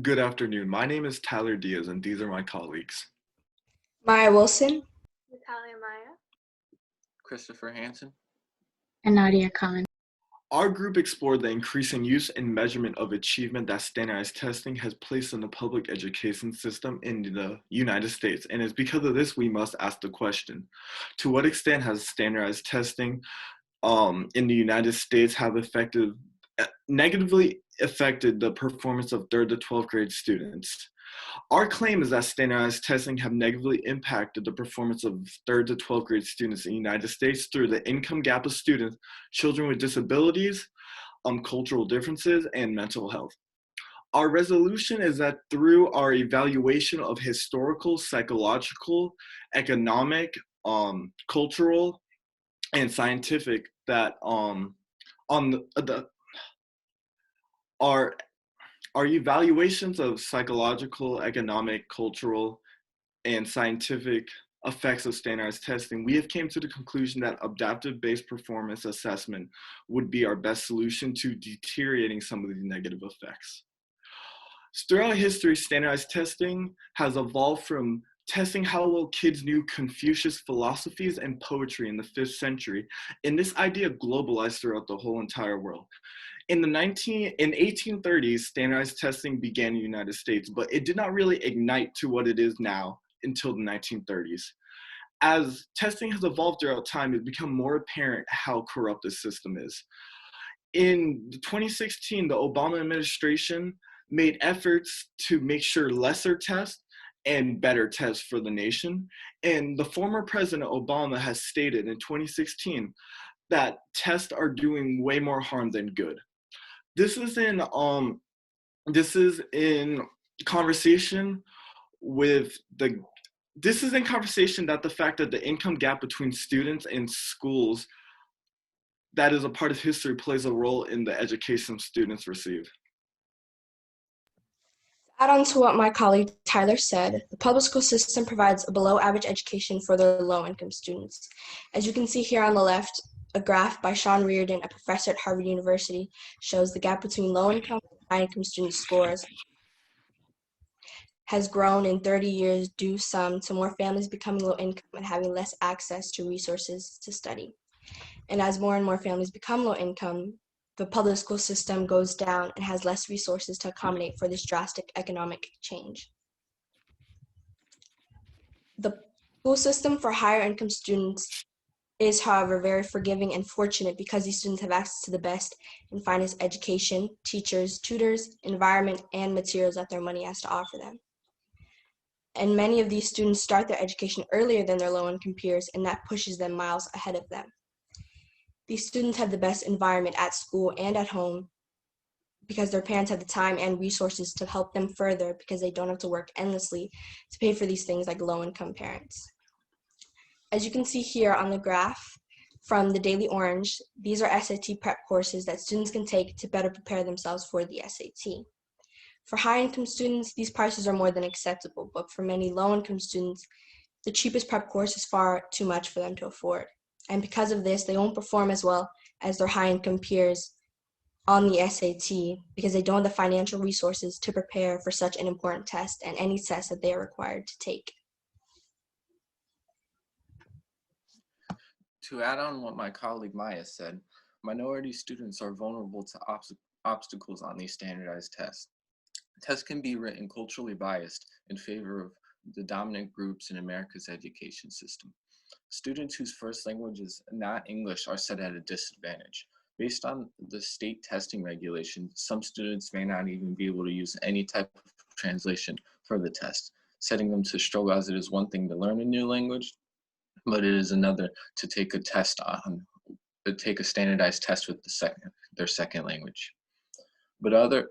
Good afternoon. My name is Tyler Diaz, and these are my colleagues. Maya Wilson. Natalia Maya. Christopher Hansen. And Nadia Khan. Our group explored the increasing use and measurement of achievement that standardized testing has placed in the public education system in the United States. And it's because of this we must ask the question, to what extent has standardized testing in the United States have negatively affected the performance of 3rd to 12th grade students? Our claim is that standardized testing have negatively impacted the performance of 3rd to 12th grade students in the United States through the income gap of students, children with disabilities, cultural differences, and mental health. Our resolution is that through our evaluation of historical, psychological, economic, cultural, and scientific, that our evaluations of psychological, economic, cultural, and scientific effects of standardized testing, we have came to the conclusion that adaptive-based performance assessment would be our best solution to deteriorating some of these negative effects. Throughout history, standardized testing has evolved from testing how well kids knew Confucius philosophies and poetry in the 5th century, and this idea globalized throughout the whole entire world. In the 1830s, standardized testing began in the United States, but it did not really ignite to what it is now until the 1930s. As testing has evolved throughout time, it's become more apparent how corrupt this system is. In 2016, the Obama administration made efforts to make sure lesser tests and better tests for the nation. And the former President Obama has stated in 2016 that tests are doing way more harm than good. This is in conversation that the fact that the income gap between students and schools that is a part of history plays a role in the education students receive. To add on to what my colleague Tyler said, the public school system provides a below average education for their low-income students. As you can see here on the left, a graph by Sean Reardon, a professor at Harvard University, shows the gap between low-income and high-income student scores has grown in 30 years due to more families becoming low-income and having less access to resources to study. And as more and more families become low-income, the public school system goes down and has less resources to accommodate for this drastic economic change. The school system for higher income students is, however, very forgiving and fortunate because these students have access to the best and finest education, teachers, tutors, environment, and materials that their money has to offer them. And many of these students start their education earlier than their low-income peers, and that pushes them miles ahead of them. These students have the best environment at school and at home because their parents have the time and resources to help them further because they don't have to work endlessly to pay for these things like low-income parents. As you can see here on the graph from the Daily Orange, these are SAT prep courses that students can take to better prepare themselves for the SAT. For high-income students, these prices are more than acceptable, but for many low-income students, the cheapest prep course is far too much for them to afford. And because of this, they won't perform as well as their high-income peers on the SAT because they don't have the financial resources to prepare for such an important test and any test that they are required to take. To add on what my colleague Maya said, minority students are vulnerable to obstacles on these standardized tests. Tests can be written culturally biased in favor of the dominant groups in America's education system. Students whose first language is not English are set at a disadvantage. Based on the state testing regulations, some students may not even be able to use any type of translation for the test, setting them to struggle, as it is one thing to learn a new language, but it is another to take a standardized test with their second language. But other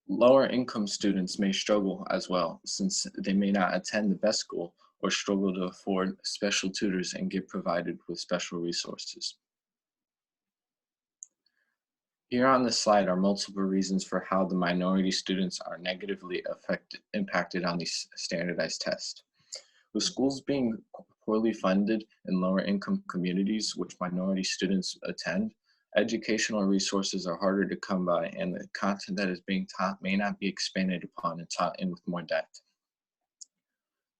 lower income students may struggle as well, since they may not attend the best school or struggle to afford special tutors and get provided with special resources. Here on this slide are multiple reasons for how the minority students are negatively impacted on these standardized tests. With schools being poorly funded in lower income communities, which minority students attend, Educational resources are harder to come by, and the content that is being taught may not be expanded upon and taught in with more depth.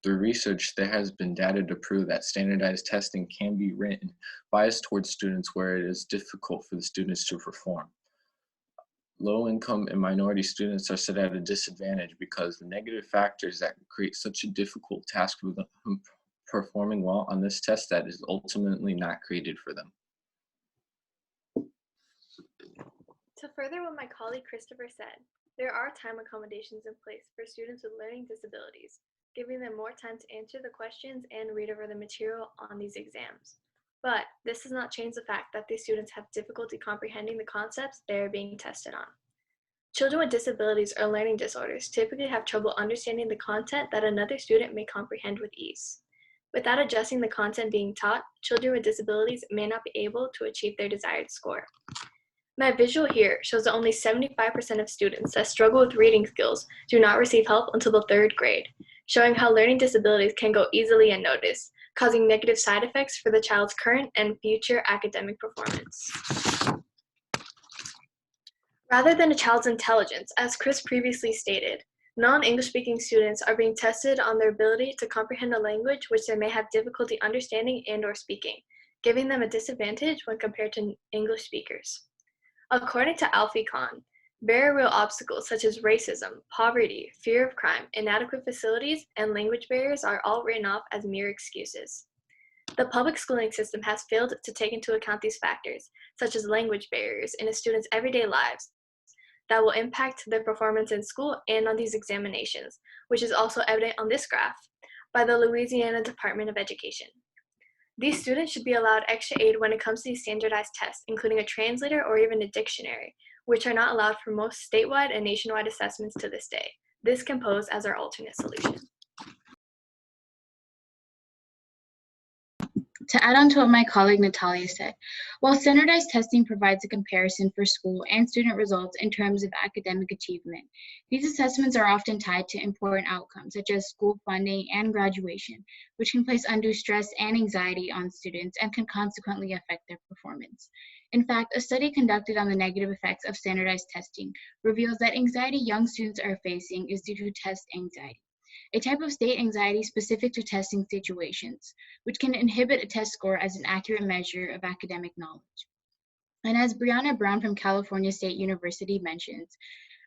Through research, there has been data to prove that standardized testing can be written biased towards students where it is difficult for the students to perform. Low-income and minority students are set at a disadvantage because the negative factors that create such a difficult task for them performing well on this test that is ultimately not created for them. To further what my colleague Christopher said, there are time accommodations in place for students with learning disabilities, giving them more time to answer the questions and read over the material on these exams. But this does not change the fact that these students have difficulty comprehending the concepts they are being tested on. Children with disabilities or learning disorders typically have trouble understanding the content that another student may comprehend with ease. Without adjusting the content being taught, children with disabilities may not be able to achieve their desired score. My visual here shows that only 75% of students that struggle with reading skills do not receive help until the 3rd grade, showing how learning disabilities can go easily unnoticed, causing negative side effects for the child's current and future academic performance. Rather than a child's intelligence, as Chris previously stated, non-English speaking students are being tested on their ability to comprehend a language which they may have difficulty understanding and/or speaking, giving them a disadvantage when compared to English speakers. According to Alfie Kahn, very real obstacles such as racism, poverty, fear of crime, inadequate facilities, and language barriers are all written off as mere excuses. The public schooling system has failed to take into account these factors, such as language barriers, in a student's everyday lives that will impact their performance in school and on these examinations, which is also evident on this graph by the Louisiana Department of Education. These students should be allowed extra aid when it comes to these standardized tests, including a translator or even a dictionary, which are not allowed for most statewide and nationwide assessments to this day. This can pose as our alternate solution. To add on to what my colleague Natalia said, while standardized testing provides a comparison for school and student results in terms of academic achievement, these assessments are often tied to important outcomes such as school funding and graduation, which can place undue stress and anxiety on students and can consequently affect their performance. In fact, a study conducted on the negative effects of standardized testing reveals that anxiety young students are facing is due to test anxiety, a type of state anxiety specific to testing situations, which can inhibit a test score as an accurate measure of academic knowledge. And as Brianna Brown from California State University mentions,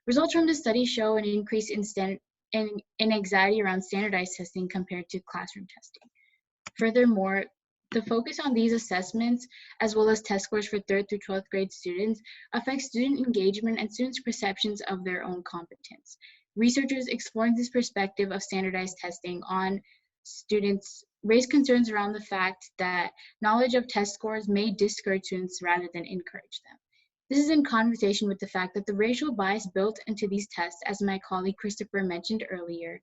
results from the study show an increase in anxiety around standardized testing compared to classroom testing. Furthermore, the focus on these assessments, as well as test scores for 3rd through 12th grade students, affects student engagement and students' perceptions of their own competence. Researchers exploring this perspective of standardized testing on students raise concerns around the fact that knowledge of test scores may discourage students rather than encourage them. This is in conversation with the fact that the racial bias built into these tests, as my colleague Christopher mentioned earlier,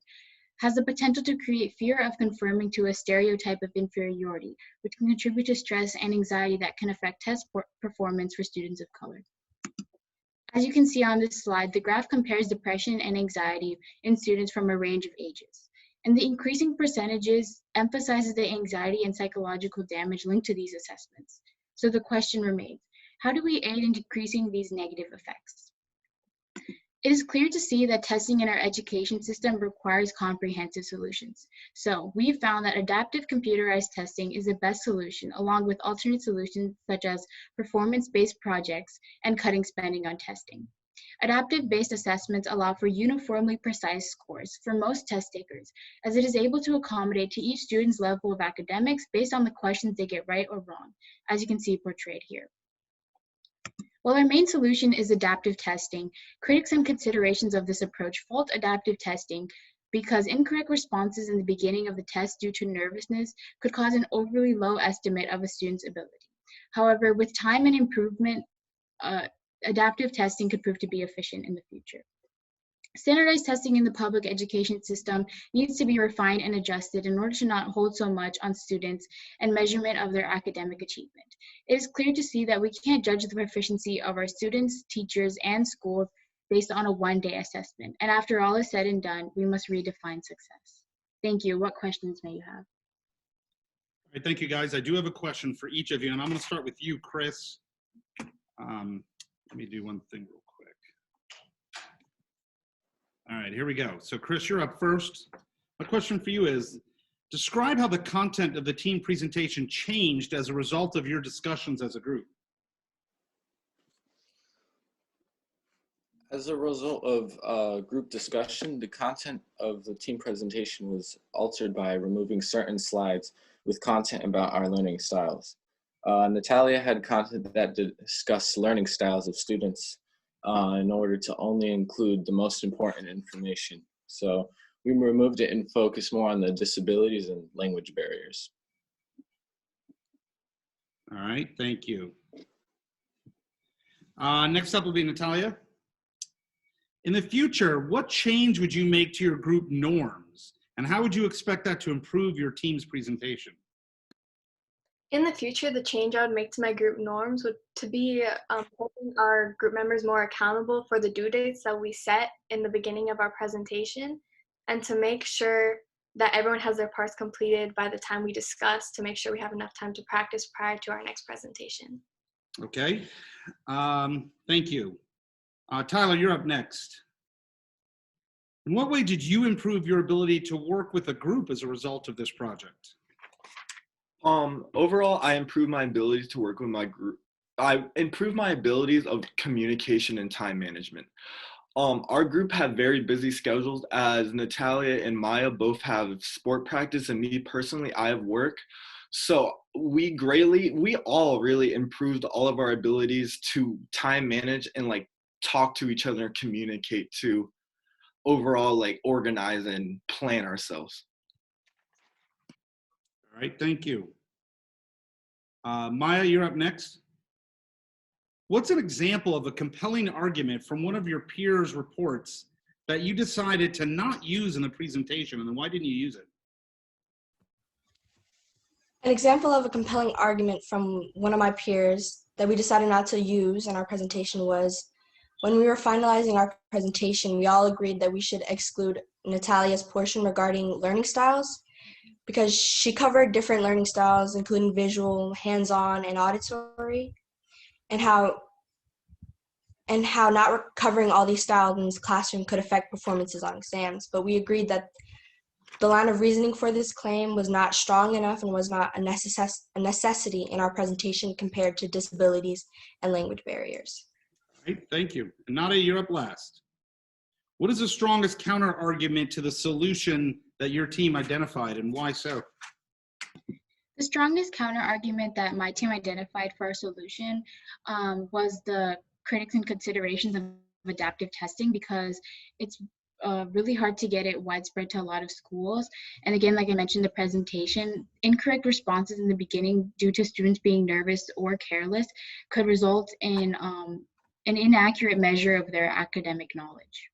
has the potential to create fear of conforming to a stereotype of inferiority, which can contribute to stress and anxiety that can affect test performance for students of color. As you can see on this slide, the graph compares depression and anxiety in students from a range of ages. And the increasing percentages emphasizes the anxiety and psychological damage linked to these assessments. So the question remains, how do we aid in decreasing these negative effects? It is clear to see that testing in our education system requires comprehensive solutions. So we found that adaptive computerized testing is the best solution, along with alternate solutions such as performance-based projects and cutting spending on testing. Adaptive-based assessments allow for uniformly precise scores for most test takers, as it is able to accommodate to each student's level of academics based on the questions they get right or wrong, as you can see portrayed here. While our main solution is adaptive testing, critics and considerations of this approach fault adaptive testing because incorrect responses in the beginning of the test due to nervousness could cause an overly low estimate of a student's ability. However, with time and improvement, adaptive testing could prove to be efficient in the future. Standardized testing in the public education system needs to be refined and adjusted in order to not hold so much on students and measurement of their academic achievement. It is clear to see that we can't judge the proficiency of our students, teachers, and schools based on a one-day assessment. And after all is said and done, we must redefine success. Thank you. What questions may you have? All right, thank you, guys. I do have a question for each of you, and I'm going to start with you, Chris. Let me do one thing real quick. All right, here we go. So Chris, you're up first. My question for you is, describe how the content of the team presentation changed as a result of your discussions as a group. As a result of group discussion, the content of the team presentation was altered by removing certain slides with content about our learning styles. Natalia had content that discussed learning styles of students in order to only include the most important information. So we removed it and focused more on the disabilities and language barriers. All right, thank you. Next up will be Natalia. In the future, what change would you make to your group norms, and how would you expect that to improve your team's presentation? In the future, the change I would make to my group norms would to be holding our group members more accountable for the due dates that we set in the beginning of our presentation, and to make sure that everyone has their parts completed by the time we discuss, to make sure we have enough time to practice prior to our next presentation. Okay, thank you. Tyler, you're up next. In what way did you improve your ability to work with a group as a result of this project? Overall, I improved my ability to work with my group. I improved my abilities of communication and time management. Our group had very busy schedules, as Natalia and Maya both have sport practice, and me personally, I have work. So we all really improved all of our abilities to time manage and like talk to each other and communicate to overall like organize and plan ourselves. All right, thank you. Maya, you're up next. What's an example of a compelling argument from one of your peers' reports that you decided to not use in the presentation, and then why didn't you use it? An example of a compelling argument from one of my peers that we decided not to use in our presentation was when we were finalizing our presentation, we all agreed that we should exclude Natalia's portion regarding learning styles, because she covered different learning styles, including visual, hands-on, and auditory, and how not covering all these styles in this classroom could affect performances on exams. But we agreed that the line of reasoning for this claim was not strong enough and was not a necessity in our presentation compared to disabilities and language barriers. All right, thank you. And Nadia, you're up last. What is the strongest counter argument to the solution that your team identified, and why so? The strongest counter argument that my team identified for our solution was the critics and considerations of adaptive testing, because it's really hard to get it widespread to a lot of schools. And again, like I mentioned in the presentation, incorrect responses in the beginning due to students being nervous or careless could result in an inaccurate measure of their academic knowledge.